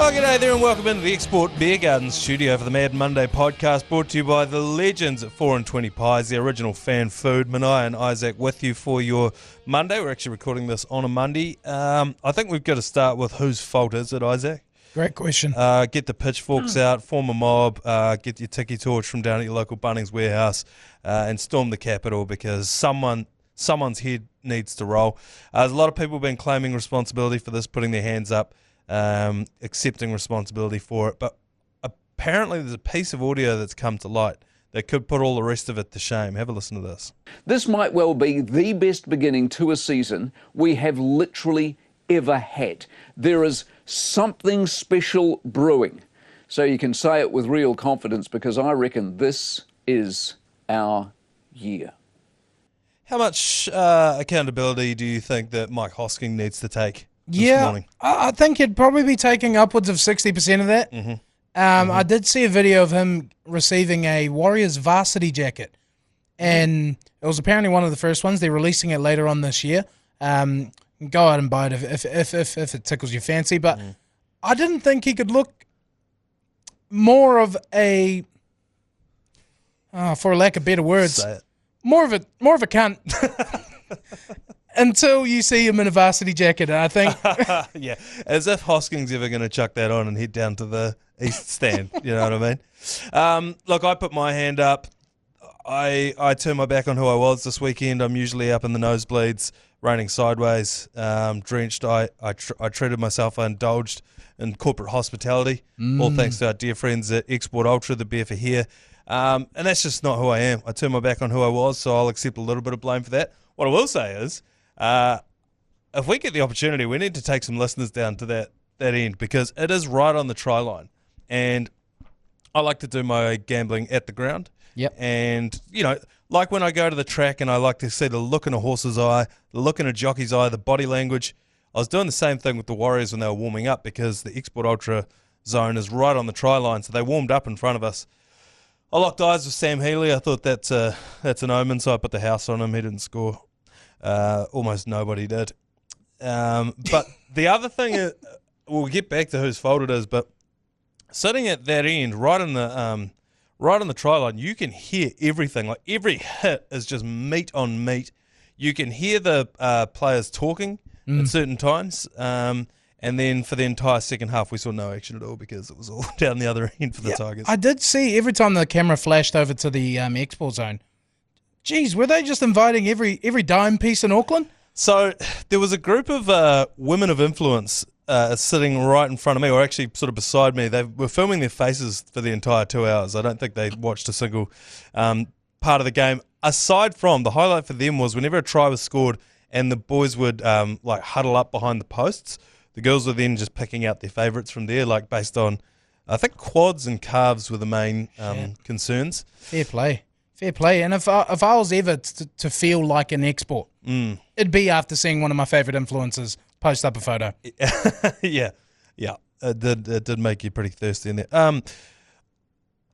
Well, g'day there and welcome into the Export Beer Garden studio for the Mad Monday podcast, brought to you by the legends at 4 and 20 Pies, the original fan food. Manaia and Izaak with you for your Monday. We're actually recording this on a Monday. I think we've got to start with whose fault is it, Izaak? Great question. Get the pitchforks out, form a mob, get your tiki torch from down at your local Bunnings warehouse and storm the Capitol because someone's head needs to roll. There's a lot of people been claiming responsibility for this, putting their hands up, accepting responsibility for it. But apparently there's a piece of audio that's come to light that could put all the rest of it to shame. Have a listen to this. This might well be the best beginning to a season we have literally ever had. There is something special brewing. So you can say it with real confidence because I reckon this is our year. How much accountability do you think that Mike Hosking needs to take this morning? I think he'd probably be taking upwards of 60% of that. I did see a video of him receiving a Warriors varsity jacket, and it was apparently one of the first ones. They're releasing it later on this year. Go out and buy it if it tickles your fancy. But I didn't think he could look more of a, for lack of better words, Say it. more of a cunt until you see him in a varsity jacket. And I think, Yeah, as if Hosking's ever going to chuck that on and head down to the East Stand. You know what I mean? Look, I put my hand up. I turned my back on who I was this weekend. I'm usually up in the nosebleeds, raining sideways, drenched. I treated myself. I indulged in corporate hospitality, all thanks to our dear friends at Export Ultra, the beer for here. And that's just not who I am. I turned my back on who I was, so I'll accept a little bit of blame for that. What I will say is, if we get the opportunity, we need to take some listeners down to that end because it is right on the try line. And I like to do my gambling at the ground. Yep. And, you know, like when I go to the track and I like to see the look in a horse's eye, the look in a jockey's eye, the body language. I was doing the same thing with the Warriors when they were warming up because the Export Ultra zone is right on the try line. So they warmed up in front of us. I locked eyes with Sam Healy. I thought that's an omen, so I put the house on him. He didn't score. Almost nobody did. But the other thing is, we'll get back to whose fault it is, but sitting at that end, right on the try line, you can hear everything. Like every hit is just meat on meat. You can hear the players talking at certain times. And then for the entire second half, we saw no action at all because it was all down the other end for the Tigers. I did see every time the camera flashed over to the export zone. Geez, were they just inviting every dime piece in Auckland? So there was a group of women of influence sitting right in front of me, or actually sort of beside me. They were filming their faces for the entire 2 hours. I don't think they watched a single part of the game. Aside from, the highlight for them was whenever a try was scored and the boys would like huddle up behind the posts, the girls were then just picking out their favourites from there, like based on, I think quads and calves were the main concerns. Fair play. And if I was ever to feel like an export, it'd be after seeing one of my favourite influencers post up a photo. Yeah. It did make you pretty thirsty in there.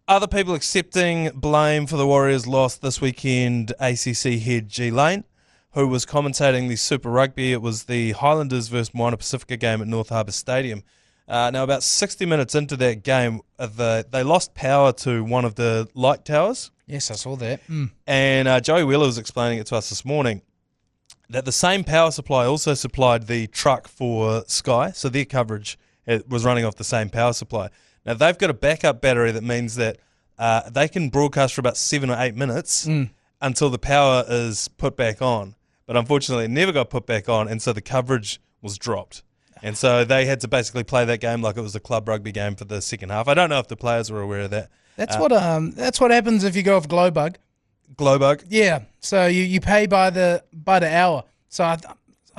Other people accepting blame for the Warriors' loss this weekend, ACC head G Lane, who was commentating the Super Rugby. It was the Highlanders versus Moana Pacifica game at North Harbour Stadium. Now, about 60 minutes into that game, they lost power to one of the light towers. Yes, I saw that. And Joey Wheeler was explaining it to us this morning, that the same power supply also supplied the truck for Sky, so their coverage was running off the same power supply. Now, they've got a backup battery that means that they can broadcast for about 7 or 8 minutes until the power is put back on. But unfortunately, it never got put back on, and so the coverage was dropped. And so they had to basically play that game like it was a club rugby game for the second half. I don't know if the players were aware of that. That's what happens if you go off Glowbug. Glowbug? Yeah. So you pay by the hour. So I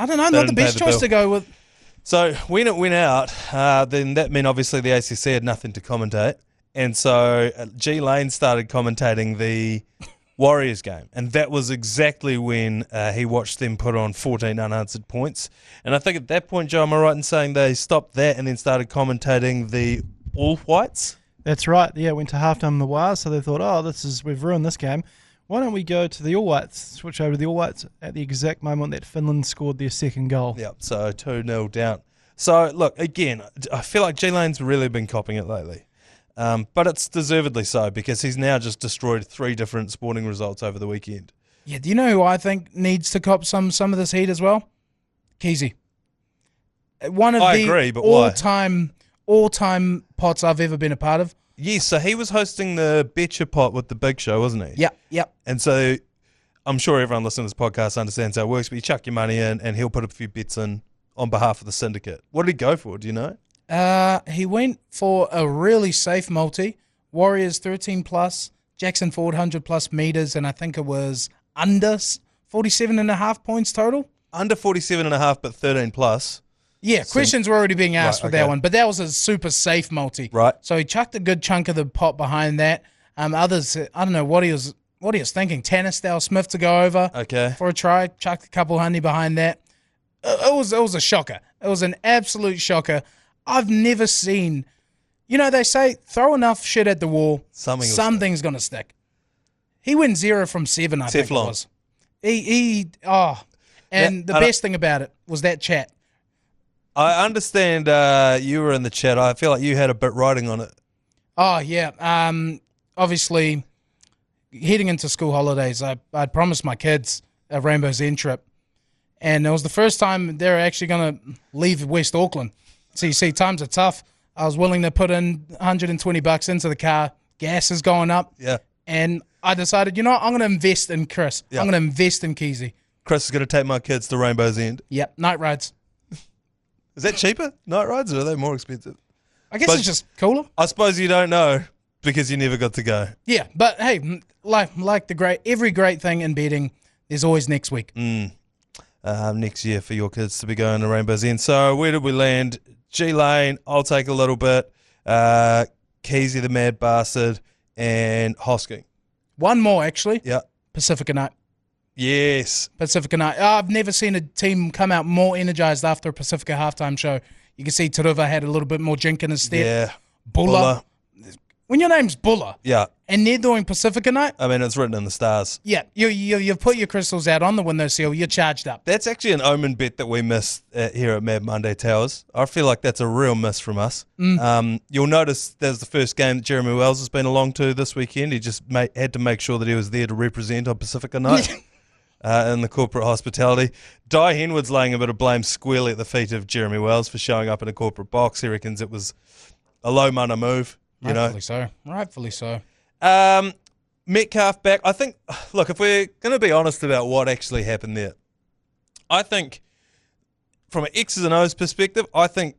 don't know, not the best choice to go with. So when it went out, then that meant obviously the ACC had nothing to commentate. And so G Lane started commentating the Warriors game. And that was exactly when he watched them put on 14 unanswered points. And I think at that point, Joe, am I right in saying they stopped that and then started commentating the All Whites? That's right. Yeah, it went to halftime in the Wires, so they thought, we've ruined this game. Why don't we go to the All Whites, switch over to the All Whites at the exact moment that Finland scored their second goal. Yeah, so 2-0 down. So, look, again, I feel like G-Lane's really been copping it lately. But it's deservedly so because he's now just destroyed 3 different sporting results over the weekend. Yeah, do you know who I think needs to cop some of this heat as well? Keezy. One of I the agree, but why? all-time pots I've ever been a part of. Yes, so he was hosting the Betcha Pot with the Big Show, wasn't he? Yep. And so I'm sure everyone listening to this podcast understands how it works, but you chuck your money in and he'll put a few bets in on behalf of the syndicate. What did he go for? Do you know? He went for a really safe multi. Warriors 13 plus, Jackson 400 plus meters, and I think it was under 47.5 points total. Under 47.5, but 13 plus. Yeah, questions were already being asked Right, with okay. that one, but that was a super safe multi. Right. So he chucked a good chunk of the pot behind that. Others, I don't know what he was thinking. Tanner Smith to go over Okay. for a try. Chucked a couple honey behind that. It was a shocker. It was an absolute shocker. I've never seen. You know, they say throw enough shit at the wall, something's gonna stick. He went 0 from 7. I think it Teflon. was. And the best thing about it was that chat. I understand you were in the chat. I feel like you had a bit writing on it. Oh, yeah. Obviously, heading into school holidays, I'd promised my kids a Rainbow's End trip. And it was the first time they were actually going to leave West Auckland. So you see, times are tough. I was willing to put in $120 into the car. Gas is going up. Yeah. And I decided, you know what, I'm going to invest in Chris. Yeah. I'm going to invest in Keezy. Chris is going to take my kids to Rainbow's End. Yep, night rides. Is that cheaper? Night rides, or are they more expensive? I guess it's just cooler. I suppose you don't know because you never got to go. Yeah, but hey, like every great thing in betting, there's always next week. Next year for your kids to be going to Rainbow's End. So where did we land? G-Lane, I'll take a little bit. Keezy the Mad Bastard, and Hosking. One more, actually. Yeah. Pacifica Night. Yes. Pacifica Night. I've never seen a team come out more energized after a Pacifica halftime show. You can see Taruva had a little bit more drink in his step. Yeah. Bulla. When your name's Bulla Yeah. and they're doing Pacifica Night, I mean, it's written in the stars. yeah, you've put your crystals out on the windowsill. You're charged up. That's actually an omen bet that we missed here at Mad Monday Towers. I feel like that's a real miss from us. You'll notice there's the first game that Jeremy Wells has been along to this weekend. He just had to make sure that he was there to represent on Pacifica Night in the corporate hospitality. Di Henwood's laying a bit of blame squarely at the feet of Jeremy Wells for showing up in a corporate box. He reckons it was a low mana move. Rightfully so. Metcalf back. I think, look, if we're going to be honest about what actually happened there, I think from an X's and O's perspective, I think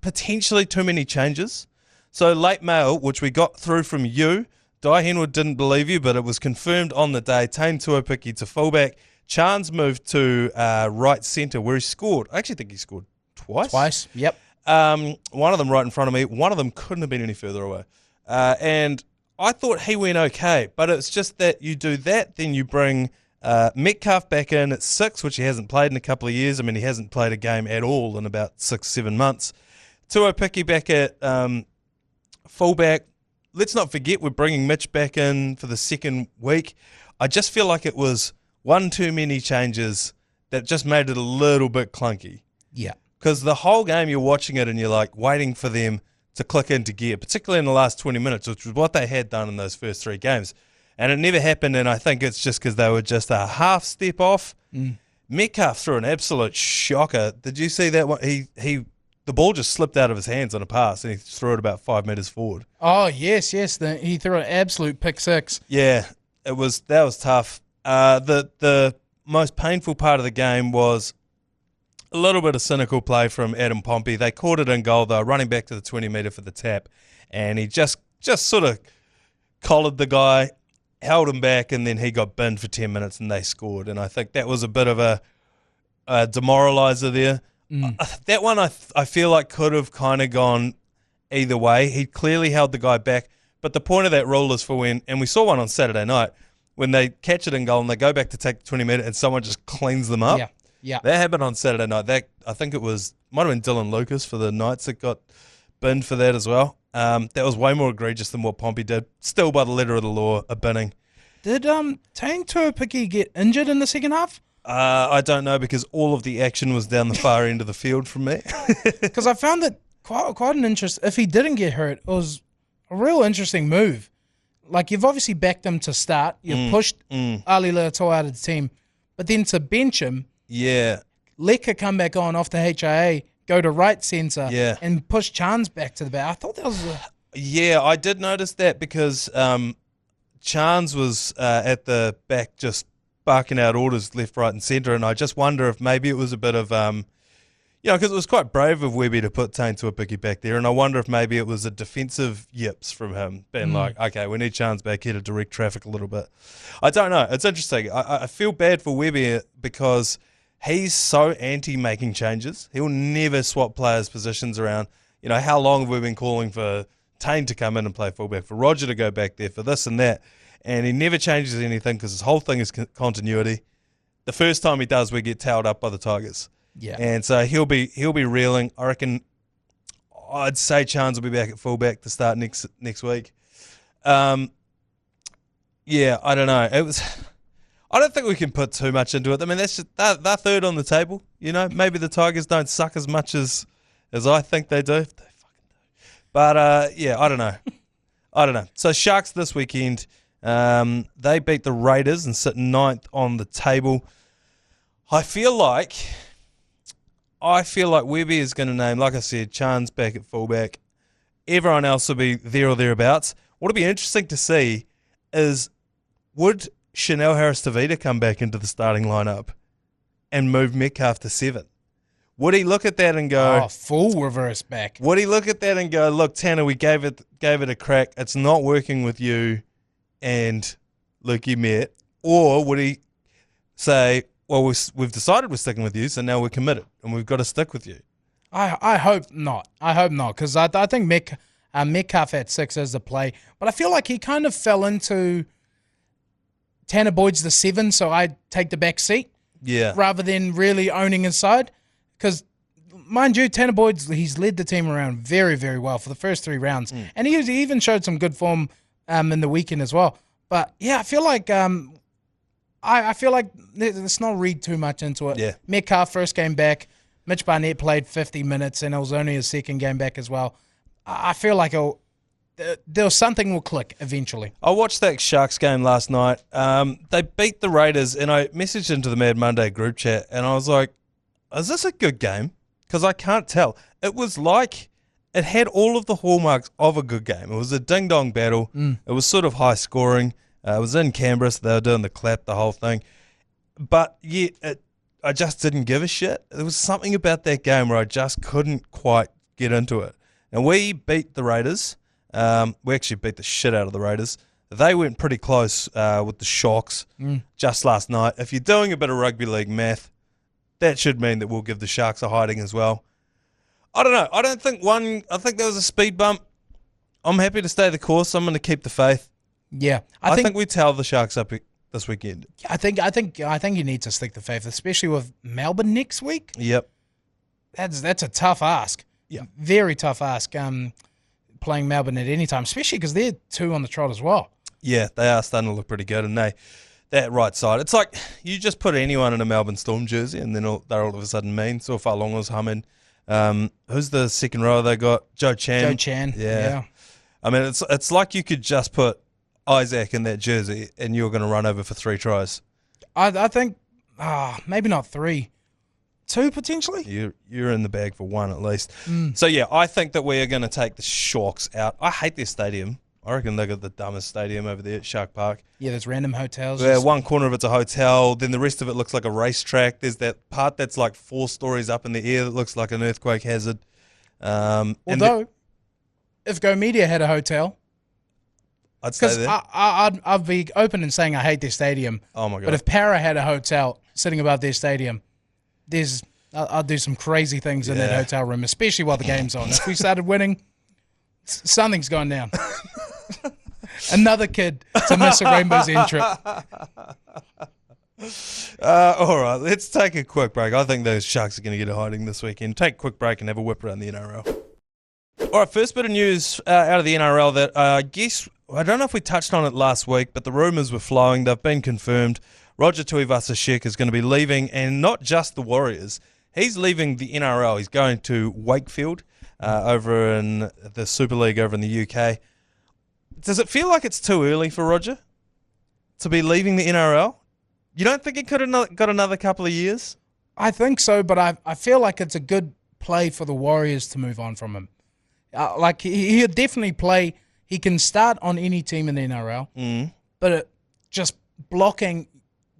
potentially too many changes. So late mail, which we got through from you, Di Henwood didn't believe you, but it was confirmed on the day. Tane Tuopiki to fullback. Chan's moved to right centre where he scored. I actually think he scored twice. Yep. One of them right in front of me. One of them couldn't have been any further away. And I thought he went okay, but it's just that you do that, then you bring Metcalf back in at 6, which he hasn't played in a couple of years. I mean, he hasn't played a game at all in about 6-7 months. Tuopiki back at fullback. Let's not forget we're bringing Mitch back in for the second week. I just feel like it was one too many changes that just made it a little bit clunky. Yeah. Because the whole game you're watching it and you're like waiting for them to click into gear, particularly in the last 20 minutes, which was what they had done in those first 3 games. And it never happened, and I think it's just because they were just a half step off. Metcalf threw an absolute shocker. Did you see that one? The ball just slipped out of his hands on a pass, and he threw it about 5 metres forward. Oh, yes. He threw an absolute pick 6. Yeah, that was tough. The most painful part of the game was a little bit of cynical play from Adam Pompey. They caught it in goal, though, running back to the 20-metre for the tap, and he just sort of collared the guy, held him back, and then he got binned for 10 minutes, and they scored. And I think that was a bit of a demoraliser there. That one I feel like could have kind of gone either way. He clearly held the guy back, but the point of that rule is for when, and we saw one on Saturday night, when they catch it in goal and they go back to take the 20-metre and someone just cleans them up. Yeah. That happened on Saturday night. I think it might have been Dylan Lucas for the Knights that got binned for that as well. That was way more egregious than what Pompey did. Still, by the letter of the law, a binning. Did Tane Tuopiki get injured in the second half? I don't know because all of the action was down the far end of the field from me. Because I found that quite an interest. If he didn't get hurt, it was a real interesting move. Like, you've obviously backed him to start. You've pushed Ali Leatoa out of the team. But then to bench him, Leka come back on off the HIA, go to right centre, and push Chance back to the back. I thought that was... I did notice that because Chance was at the back just barking out orders left, right and centre, and I just wonder if maybe it was a bit of... because it was quite brave of Webby to put Taine to a picky back there, and I wonder if maybe it was a defensive yips from him, being like, okay, we need Chance back here to direct traffic a little bit. I don't know. It's interesting. I feel bad for Webby because he's so anti-making changes. He'll never swap players' positions around. You know, how long have we been calling for Taine to come in and play fullback, for Roger to go back there, for this and that, and he never changes anything because his whole thing is continuity. The first time he does, we get towed up by the Tigers. Yeah, and so he'll be reeling. I reckon. I'd say Chance will be back at fullback to start next week. I don't know. It was. I don't think we can put too much into it. I mean, that's just they're third on the table. You know, maybe the Tigers don't suck as much as I think they do. They fucking do. But I don't know. I don't know. So Sharks this weekend. They beat the Raiders and sit 9th on the table. I feel like Webby is going to name, like I said, Chance back at fullback. Everyone else will be there or thereabouts. What'll be interesting to see is, would Chanel Harris-Tavita come back into the starting lineup and move Metcalf to 7? Would he look at that and go... Oh, full reverse back. Would he look at that and go, look, Tanner, we gave it a crack. It's not working with you and Lukey Met. Or would he say... Well, we've decided we're sticking with you, so now we're committed, and we've got to stick with you. I hope not. I hope not, because I think Metcalf at 6 is the play. But I feel like he kind of fell into Tanner Boyd's the 7, so I take the back seat. Yeah. Rather than really owning his side. Because, mind you, Tanner Boyd's he's led the team around very, very well for the first 3 rounds. And he even showed some good form in the weekend as well. But, yeah, I feel like... I feel like let's not read too much into it. Yeah. Metcalf, first game back. Mitch Barnett played 50 minutes, and it was only his second game back as well. I feel like something will click eventually. I watched that Sharks game last night. They beat the Raiders, and I messaged into the Mad Monday group chat, and I was like, is this a good game? Because I can't tell. It was like it had all of the hallmarks of a good game. It was a ding-dong battle. It was sort of high scoring. It was in Canberra, so they were doing the clap, the whole thing. But yet, I just didn't give a shit. There was something about that game where I just couldn't quite get into it. And we beat the Raiders. We actually beat the shit out of the Raiders. They went pretty close with the Sharks just last night. If you're doing a bit of rugby league math, that should mean that we'll give the Sharks a hiding as well. I don't know. I think there was a speed bump. I'm happy to stay the course. I'm going to keep the faith. Yeah, I think we towel the Sharks up this weekend. I think you need to stick the faith, especially with Melbourne next week. Yep, that's a tough ask. Yeah, very tough ask. Playing Melbourne at any time, especially because they're 2 on the trot as well. Yeah, they are starting to look pretty good, and that right side. It's like you just put anyone in a Melbourne Storm jersey, and then they're all of a sudden mean. So Fa'alonga's humming. Who's the second rower they got? Joe Chan. Yeah. I mean, it's like you could just put Izaak in that jersey, and you're going to run over for 3 tries. I think, maybe not 3, 2 potentially. You're in the bag for 1 at least. So yeah, I think that we are going to take the Sharks out. I hate their stadium. I reckon they got the dumbest stadium over there at Shark Park. Yeah, there's random hotels. Yeah, one corner of it's a hotel, then the rest of it looks like a racetrack. There's that part that's like 4 stories up in the air that looks like an earthquake hazard. Although, if Go Media had a hotel, I'd say that. I'd be open in saying I hate their stadium. Oh my god! But if Para had a hotel sitting above their stadium, I'd do some crazy things in that hotel room, especially while the game's on. If we started winning, something's gone down. Another kid to miss a Rainbow's entrance. All right, let's take a quick break. I think those Sharks are going to get a hiding this weekend. Take a quick break and have a whip around the NRL. All right, first bit of news out of the NRL that I guess, I don't know if we touched on it last week, but the rumours were flowing. They've been confirmed. Roger Tuivasa-Sheck is going to be leaving, and not just the Warriors. He's leaving the NRL. He's going to Wakefield over in the Super League over in the UK. Does it feel like it's too early for Roger to be leaving the NRL? You don't think he could have got another couple of years? I think so, but I feel like it's a good play for the Warriors to move on from him. Like he'll definitely play. He can start on any team in the NRL, but just blocking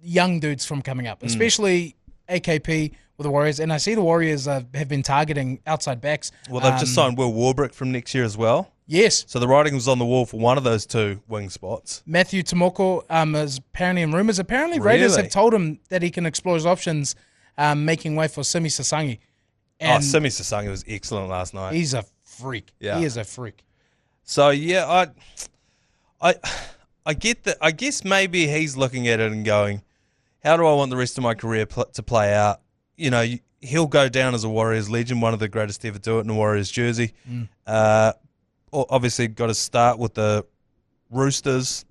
young dudes from coming up, especially AKP with the Warriors. And I see the Warriors have been targeting outside backs. Well, they've just signed Will Warbrick from next year as well. Yes. So the writing was on the wall for one of those two wing spots. Matthew Tomoko is apparently in rumours. Apparently Raiders have told him that he can explore his options, making way for Simi Sasangi. And Simi Sasangi was excellent last night. He's a freak. Yeah. He is a freak. So, yeah, I get that. I guess maybe he's looking at it and going, how do I want the rest of my career to play out? You know, he'll go down as a Warriors legend, one of the greatest to ever do it in a Warriors jersey. Obviously got to start with the Roosters,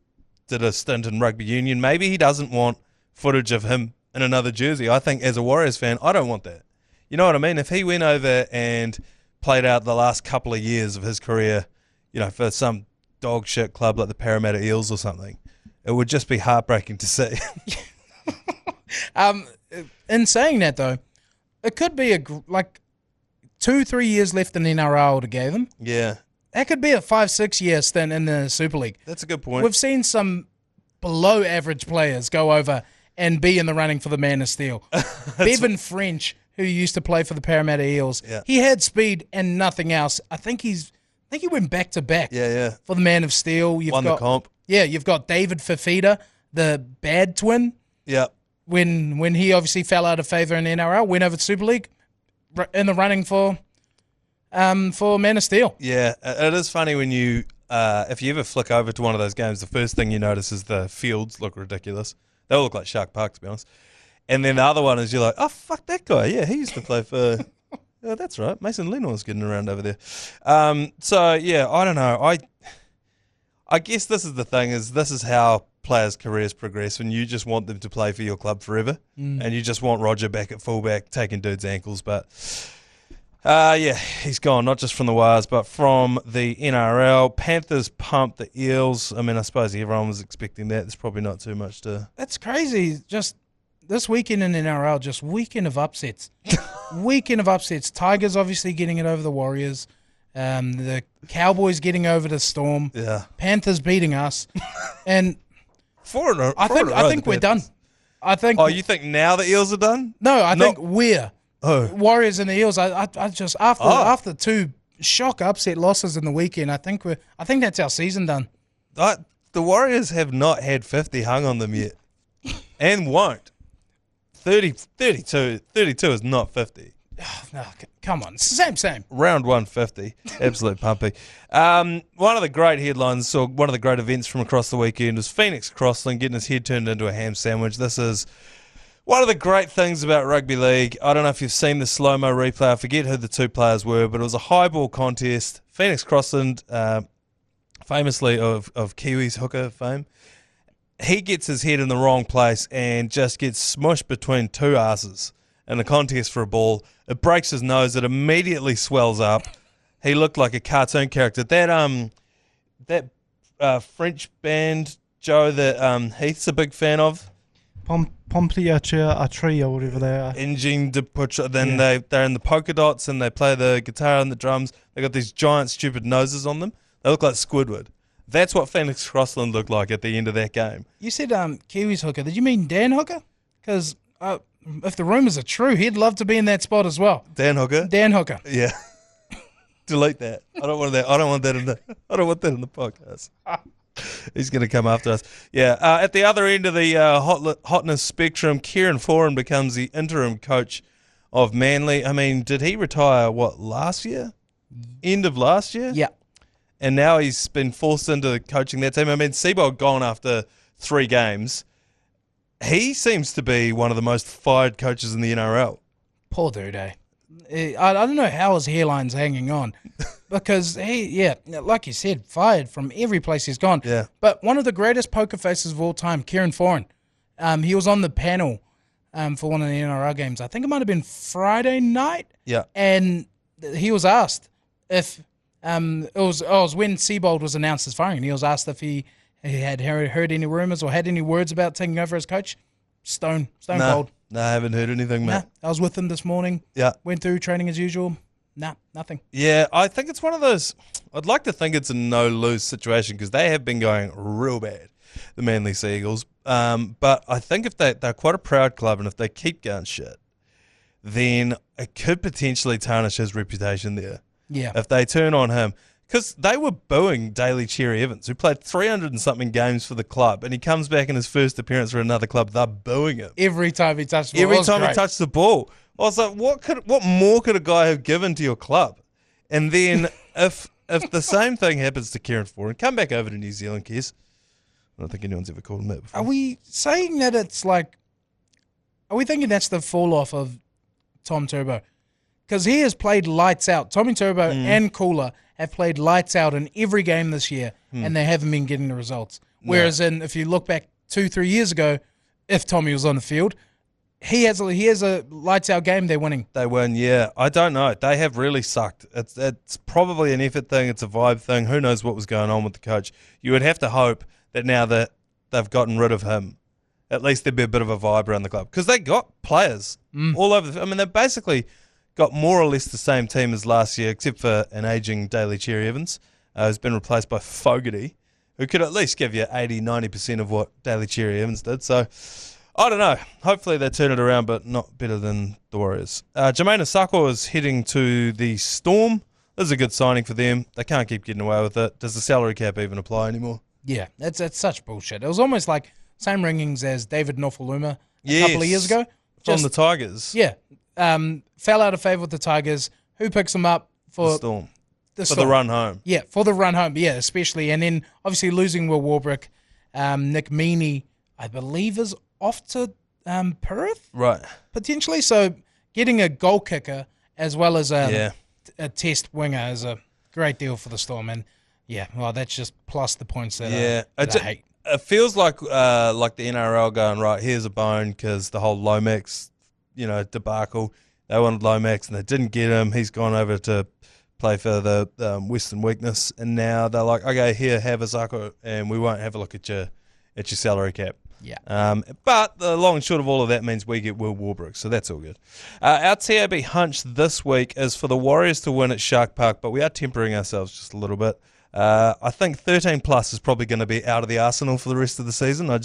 did a stint in rugby union. Maybe he doesn't want footage of him in another jersey. I think as a Warriors fan, I don't want that. You know what I mean? If he went over and played out the last couple of years of his career, you know, for some dog shit club like the Parramatta Eels or something, it would just be heartbreaking to see. In saying that, though, it could be 2-3 years left in the NRL to give him. Yeah. That could be a 5-6 year stint in the Super League. That's a good point. We've seen some below average players go over and be in the running for the Man of Steel. Bevan French, who used to play for the Parramatta Eels, he had speed and nothing else. I think he went back to back. For the Man of Steel. Won the comp. Yeah, you've got David Fafita, the bad twin. Yeah. When he obviously fell out of favour in the NRL, went over to Super League, in the running for Man of Steel. Yeah, it is funny when you, if you ever flick over to one of those games, the first thing you notice is the fields look ridiculous. They all look like Shark Park, to be honest. And then the other one is you're like, oh, fuck that guy. Yeah, he used to play for, oh, that's right, Mason Lenor's getting around over there. So, yeah, I don't know. I guess this is the thing, this is how players' careers progress when you just want them to play for your club forever and you just want Roger back at fullback taking dudes' ankles. But, yeah, he's gone, not just from the Wires, but from the NRL. Panthers pumped the Eels. I mean, I suppose everyone was expecting that. There's probably not too much to... That's crazy. Just this weekend in the NRL, just weekend of upsets. Weekend of upsets. Tigers obviously getting it over the Warriors. The Cowboys getting over the Storm. Yeah. Panthers beating us. And... I think we're done. I think. Oh, you think now the Eels are done? No, I think we're Warriors and the Eels. I just after two shock upset losses in the weekend, I think that's our season done. The Warriors have not had 50 hung on them yet, and won't. 32 is not 50. No, come on, same. Round 150, absolute pumpy. One of the great headlines, or one of the great events from across the weekend, was Phoenix Crossland getting his head turned into a ham sandwich. This is one of the great things about rugby league. I don't know if you've seen the slow-mo replay. I forget who the two players were, but it was a high ball contest. Phoenix Crossland, famously of Kiwis hooker fame, he gets his head in the wrong place and just gets smushed between two asses in a contest for a ball. It breaks his nose. It immediately swells up. He looked like a cartoon character. That French band, Joe, that Heath's a big fan of. Pompliature Atria, or whatever they are. Engine de Putre. Then they're in the polka dots and they play the guitar and the drums. They got these giant, stupid noses on them. They look like Squidward. That's what Phoenix Crossland looked like at the end of that game. You said Kiwis hooker. Did you mean Dan Hooker? Because if the rumours are true, he'd love to be in that spot as well. Dan Hooker? Dan Hooker. Yeah. Delete that. I don't want that. I don't want that in the podcast. He's going to come after us. Yeah. At the other end of the hotness spectrum, Kieran Foran becomes the interim coach of Manly. I mean, did he retire, last year? End of last year? Yeah. And now he's been forced into coaching that team. I mean, Sebo gone after 3 games. He seems to be one of the most fired coaches in the NRL. Poor dude, eh? I don't know how his hairline's hanging on. Because like you said, fired from every place he's gone. Yeah. But one of the greatest poker faces of all time, Kieran Foran, He was on the panel for one of the NRL games. I think it might have been Friday night. Yeah. And he was asked if it was when Seabold was announced as firing. He was asked if he had heard any rumors or had any words about taking over as coach. Stone cold. No, I haven't heard anything, mate. I was with him this morning. Yeah. Went through training as usual. Nothing. Yeah, I think it's one of those. I'd like to think it's a no-lose situation because they have been going real bad, the Manly Sea Eagles. But I think if they're quite a proud club, and if they keep going shit, then it could potentially tarnish his reputation there. Yeah. If they turn on him. Because they were booing Daly Cherry Evans, who played 300 and something games for the club, and he comes back in his first appearance for another club, they're booing him. Every time he touched the ball. Every time he touched the ball. I was like, what more could a guy have given to your club? And then if the same thing happens to Kieran Foran, come back over to New Zealand, Kes. I don't think anyone's ever called him that before. Are we saying that it's like... Are we thinking that's the fall-off of Tom Turbo? Because he has played lights out. Tommy Turbo and Cooler have played lights out in every game this year, and they haven't been getting the results. Whereas if you look back 2-3 years ago, if Tommy was on the field, he has a lights out game, they're winning. They win, yeah. I don't know. They have really sucked. It's probably an effort thing. It's a vibe thing. Who knows what was going on with the coach? You would have to hope that now that they've gotten rid of him, at least there'd be a bit of a vibe around the club. Because they got players all over. I mean, they've basically got more or less the same team as last year, except for an aging Daly Cherry Evans, who's been replaced by Fogarty, who could at least give you 80-90% of what Daly Cherry Evans did. So, I don't know. Hopefully they turn it around, but not better than the Warriors. Jamayne Isaako is heading to the Storm. This is a good signing for them. They can't keep getting away with it. Does the salary cap even apply anymore? Yeah, that's such bullshit. It was almost like same ringings as David Nofaluma a couple of years ago. From the Tigers. Yeah. Fell out of favour with the Tigers. Who picks him up for the Storm? The for Storm. the run home. Yeah, for the run home. Yeah, especially. And then obviously losing Will Warbrick. Nick Meaney, I believe, is off to Perth? Right. Potentially. So getting a goal kicker as well as a test winger is a great deal for the Storm. And yeah, well, that's just plus the points that I hate. It feels like the NRL going, right, here's a bone because the whole Lomax, debacle. They wanted Lomax and they didn't get him. He's gone over to play for the Western Weakness, and now they're like, okay, here, have Isaako, and we won't have a look at your salary cap. Yeah. But the long and short of all of that means we get Will Warbrick, so that's all good. Our TAB hunch this week is for the Warriors to win at Shark Park, but we are tempering ourselves just a little bit. I think 13 plus is probably going to be out of the arsenal for the rest of the season. I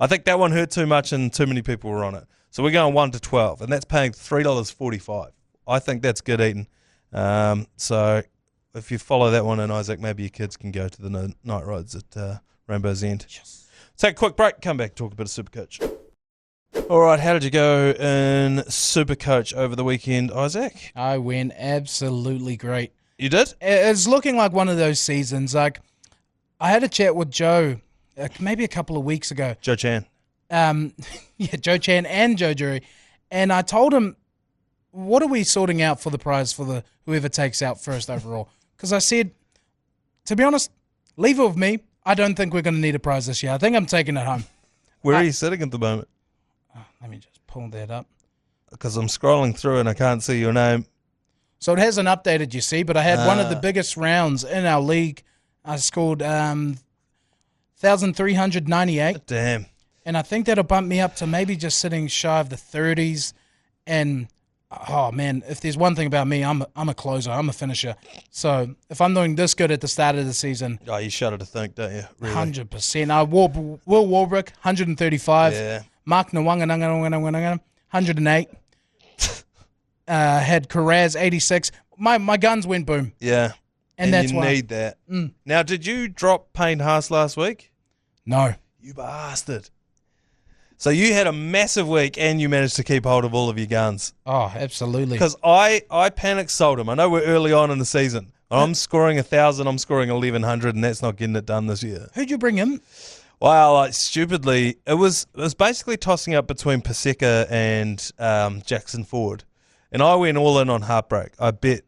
think that one hurt too much and too many people were on it. So we're going 1 to 12, and that's paying $3.45. I think that's good eating. So if you follow that one in, Izaak, maybe your kids can go to the night rides at Rainbow's End. Yes. Take a quick break, come back, talk a bit of Supercoach. All right, how did you go in Supercoach over the weekend, Izaak? I went absolutely great. You did? It's looking like one of those seasons. Like, I had a chat with Joe maybe a couple of weeks ago. Joe Chan. Joe Chan and Joe Jury. And I told him, what are we sorting out for the prize for whoever takes out first overall? Because I said, to be honest, leave it with me. I don't think we're going to need a prize this year. I think I'm taking it home. Where are you sitting at the moment? Let me just pull that up. Because I'm scrolling through and I can't see your name. So it hasn't updated, you see, but I had one of the biggest rounds in our league. I scored 1,398. Damn. And I think that'll bump me up to maybe just sitting shy of the 30s. And, oh, man, if there's one thing about me, I'm a closer. I'm a finisher. So if I'm doing this good at the start of the season. Oh, you shudder to think, don't you? Really? 100%. Will Warbrick, 135. Yeah. Mark Nwanga, 108. Had Karaz, 86. My guns went boom. Yeah. And that's you why. need that. Now, did you drop Payne Haas last week? No. You bastard. So you had a massive week and you managed to keep hold of all of your guns. Oh, absolutely. Because I panic sold him. I know we're early on in the season. I'm scoring 1,000, I'm scoring 1,100, and that's not getting it done this year. Who'd you bring in? Well, stupidly, it was basically tossing up between Paseka and Jackson Ford. And I went all in on Heartbreak. I bet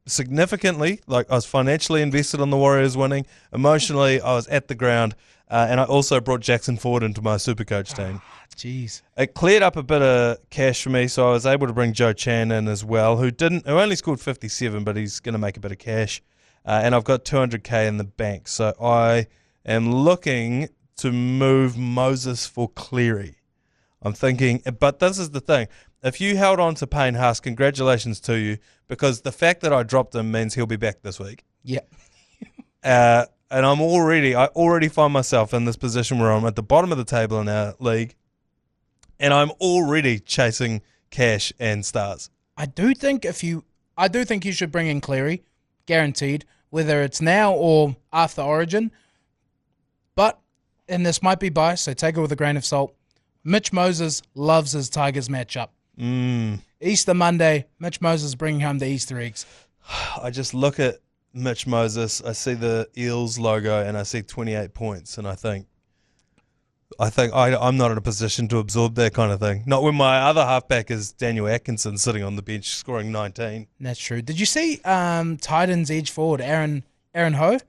significantly. Like, I was financially invested on the Warriors winning. Emotionally, I was at the ground. And I also brought Jackson Ford into my Supercoach team. Jeez. It cleared up a bit of cash for me, so I was able to bring Joe Chan in as well, who only scored 57, but he's going to make a bit of cash. And I've got 200K in the bank. So I am looking to move Moses for Cleary. I'm thinking, but this is the thing. If you held on to Payne Haas, congratulations to you, because the fact that I dropped him means he'll be back this week. Yeah. And I already find myself in this position where I'm at the bottom of the table in our league, and I'm already chasing cash and stars. I do think you should bring in Cleary, guaranteed, whether it's now or after Origin. But, and this might be biased, so take it with a grain of salt, Mitch Moses loves his Tigers matchup. Easter Monday, Mitch Moses bringing home the Easter eggs. I just look at Mitch Moses, I see the Eels logo, and I see 28 points, and I think I'm not in a position to absorb that kind of thing. Not when my other halfback is Daniel Atkinson sitting on the bench scoring 19. That's true. Did you see Titans edge forward Aaron Ho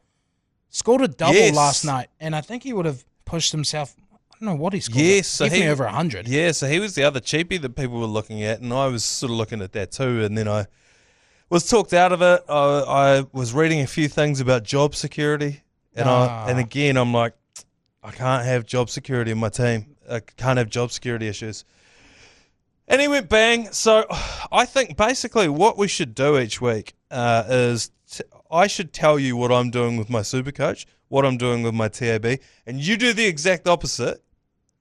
scored a double last night, and I think he would have pushed himself. I don't know what he scored. Yes, so definitely over 100. Yeah, so he was the other cheapie that people were looking at, and I was sort of looking at that too, and then I was talked out of it. I was reading a few things about job security, and again, I'm like, I can't have job security in my team. I can't have job security issues. And he went bang. So I think basically what we should do each week is I should tell you what I'm doing with my Supercoach, what I'm doing with my TAB, and you do the exact opposite.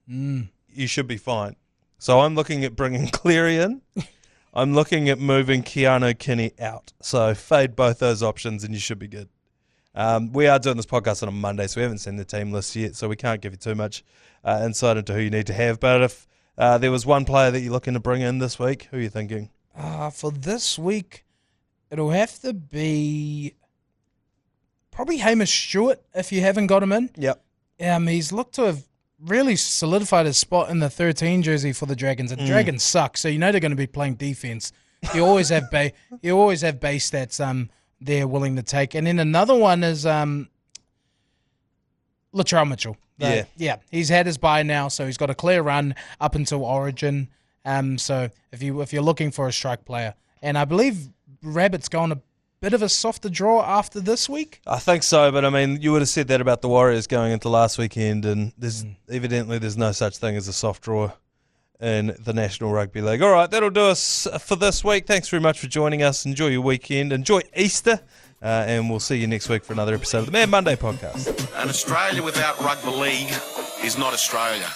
You should be fine. So I'm looking at bringing Cleary in. I'm looking at moving Keanu Kinney out. So fade both those options and you should be good. We are doing this podcast on a Monday, so we haven't seen the team list yet, so we can't give you too much insight into who you need to have. But if there was one player that you're looking to bring in this week, who are you thinking? For this week, it'll have to be probably Hamish Stewart if you haven't got him in. Yep. He's looked to have really solidified his spot in the 13 jersey for the Dragons. And Dragons suck, so you know they're going to be playing defense. You always have base stats they're willing to take. And then another one is Latrell Mitchell. Yeah, he's had his bye now, so he's got a clear run up until Origin. So if you're looking for a strike player, and I believe Rabbit's gone a bit of a softer draw after this week. I think so, but I mean, you would have said that about the Warriors going into last weekend, and evidently there's no such thing as a soft draw in the National Rugby League. All right, that'll do us for this week. Thanks very much for joining us. Enjoy your weekend. Enjoy Easter. And we'll see you next week for another episode of the Mad Monday podcast. An Australia without rugby league is not Australia.